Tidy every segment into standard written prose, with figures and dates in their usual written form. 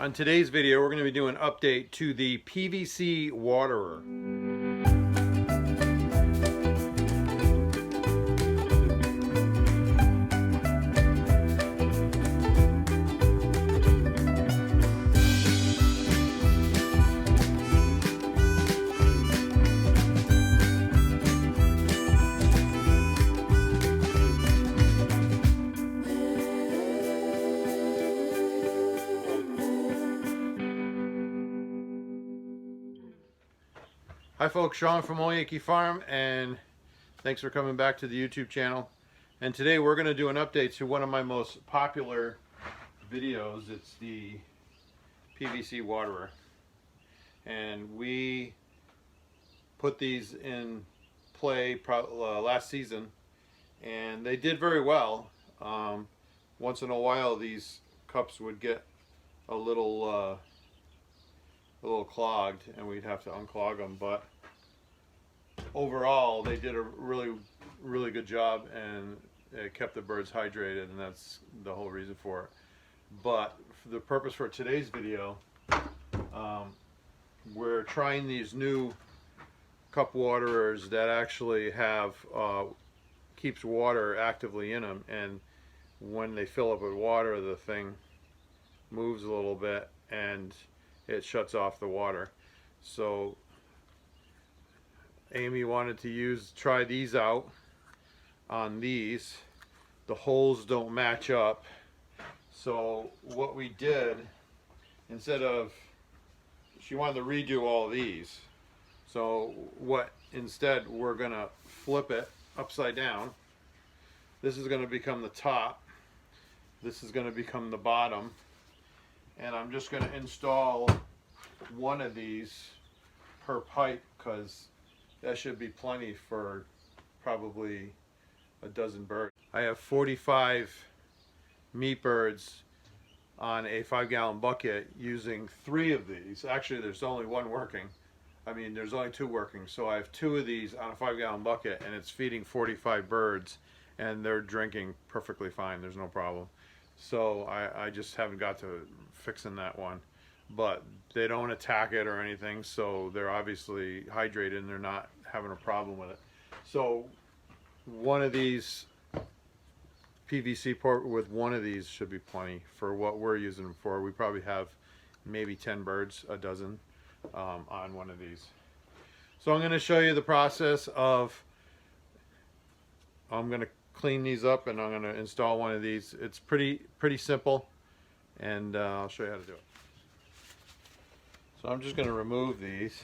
On today's video, we're going to be doing an update to the PVC waterer. Hi folks, Sean from Old Yankee Farm, and thanks for coming back to the YouTube channel. And today we're going to do an update to one of my most popular videos. It's the PVC waterer. And we put these in play last season, and they did very well. Once in a while these cups would get a little clogged and we'd have to unclog them, but overall they did a really good job, and it kept the birds hydrated, and that's the whole reason for it. But for the purpose for today's video, we're trying these new cup waterers that actually have keeps water actively in them, and when they fill up with water the thing moves a little bit and it shuts off the water. So Amy wanted to try these out on these. The holes don't match up, so what we did, she wanted to redo all these, so instead we're gonna flip it upside down. This is gonna become the top, this is gonna become the bottom, and I'm just going to install one of these per pipe, because that should be plenty for probably a dozen birds. I have 45 meat birds on a 5-gallon bucket using 3 of these. Actually, there's only one working. There's only 2 working. So I have 2 of these on a 5-gallon bucket, and it's feeding 45 birds, and they're drinking perfectly fine. There's no problem. So I just haven't got to fixing that one, but they don't attack it or anything, so they're obviously hydrated and they're not having a problem with it. So one of these PVC port with one of these should be plenty for what we're using them for. We probably have maybe 10 birds, a dozen, on one of these. So I'm going to show you the process of, I'm going to clean these up and I'm going to install one of these. It's pretty simple, and I'll show you how to do it. So I'm just going to remove these.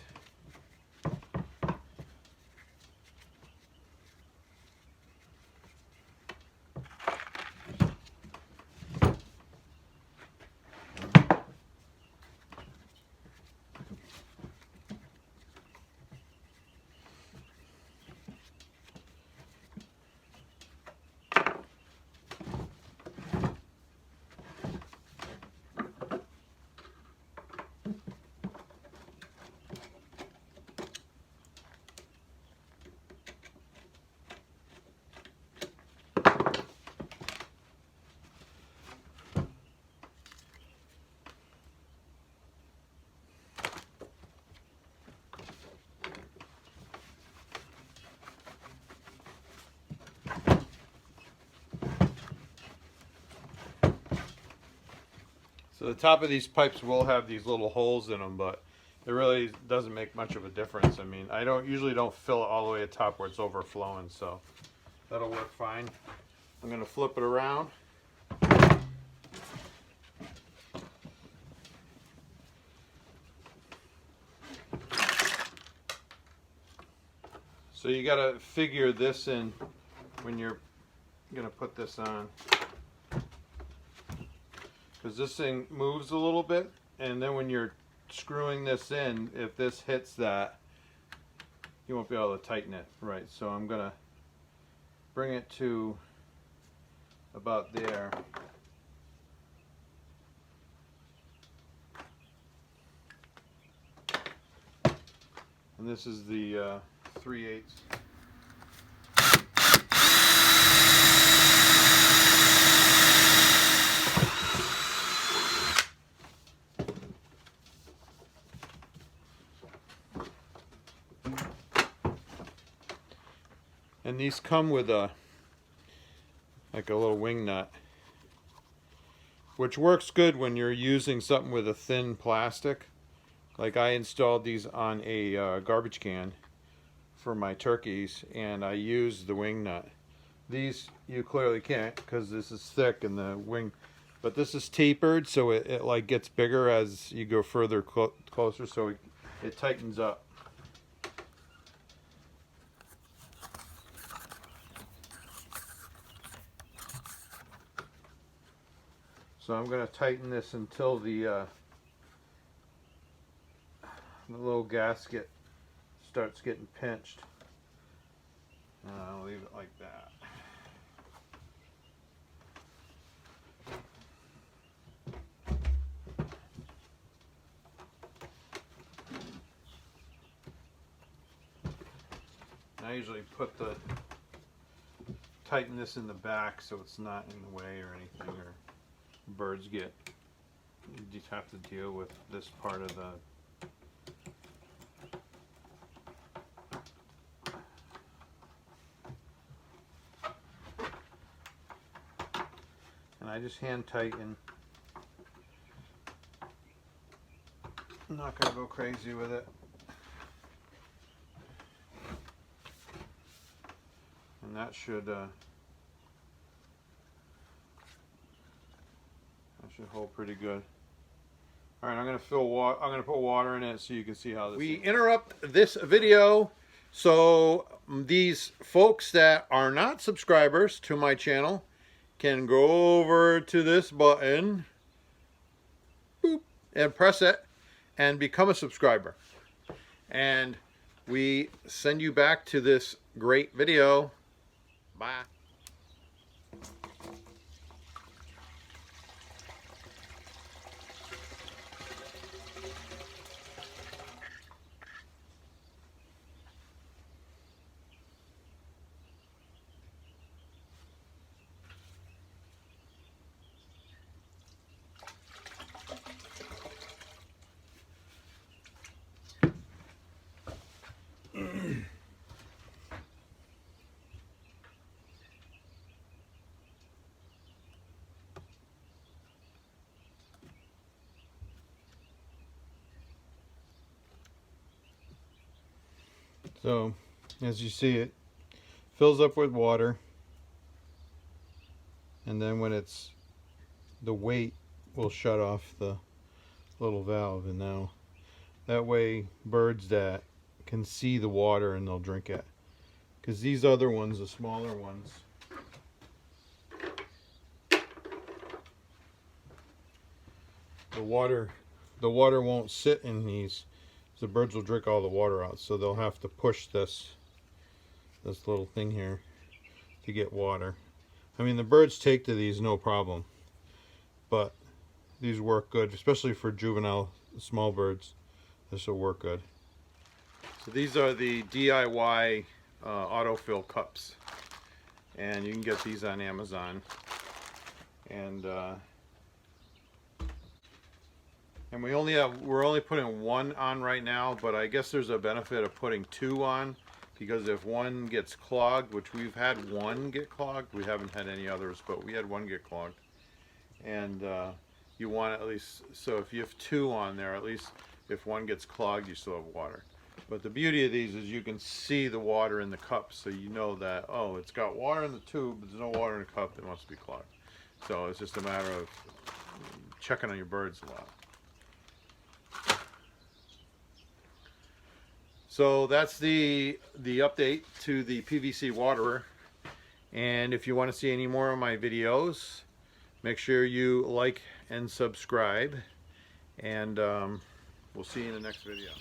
So the top of these pipes will have these little holes in them, but it really doesn't make much of a difference. I usually don't fill it all the way at the top where it's overflowing, so that'll work fine. I'm going to flip it around. So you got to figure this in when you're going to put this on, because this thing moves a little bit, and then when you're screwing this in, if this hits that, you won't be able to tighten it right. So I'm going to bring it to about there. And this is the 3/8. And these come with a like a little wing nut, which works good when you're using something with a thin plastic. Like I installed these on a garbage can for my turkeys, and I used the wing nut. These you clearly can't because this is thick and the wing, but this is tapered, so it like gets bigger as you go further closer, so it tightens up. So I'm going to tighten this until the little gasket starts getting pinched. And I'll leave it like that. I usually tighten this in the back so it's not in the way or anything, or birds get, you just have to deal with this part of the and I just hand tighten. I'm not going to go crazy with it. And that should hold pretty good. All right, I'm going to fill water. I'm going to put water in it so you can see how this. We interrupt this video so these folks that are not subscribers to my channel can go over to this button, boop, and press it and become a subscriber. And we send you back to this great video. Bye. So, as you see, it fills up with water, and then when it's, the weight will shut off the little valve, and now that way birds that can see the water and they'll drink it, because these other ones, the smaller ones, the water won't sit in these. The birds will drink all the water out, so they'll have to push this little thing here to get water. I mean, the birds take to these no problem, but these work good, especially for juvenile small birds. This will work good. So these are the DIY autofill cups, and you can get these on Amazon. And we're only putting one on right now, but I guess there's a benefit of putting two on, because if one gets clogged, which we've had one get clogged, we haven't had any others, but we had one get clogged. And you want at least, so if you have two on there, at least if one gets clogged, you still have water. But the beauty of these is you can see the water in the cup, so you know that, oh, it's got water in the tube, but there's no water in the cup, it must be clogged. So it's just a matter of checking on your birds a lot. So that's the update to the PVC waterer. And if you want to see any more of my videos, make sure you like and subscribe. And we'll see you in the next video.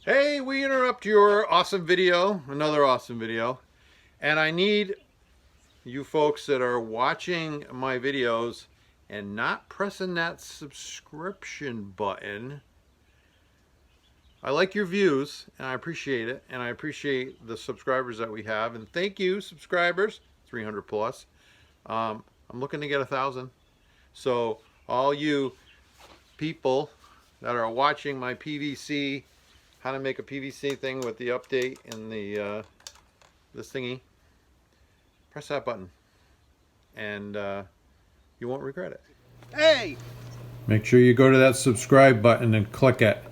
Hey, we interrupt your awesome video, another awesome video. And I need you folks that are watching my videos and not pressing that subscription button. I like your views and I appreciate it, and I appreciate the subscribers that we have, and thank you subscribers, 300 plus. I'm looking to get 1,000, so all you people that are watching my PVC, how to make a PVC thing with the update and the this thingy, press that button and you won't regret it. Hey! Make sure you go to that subscribe button and click it.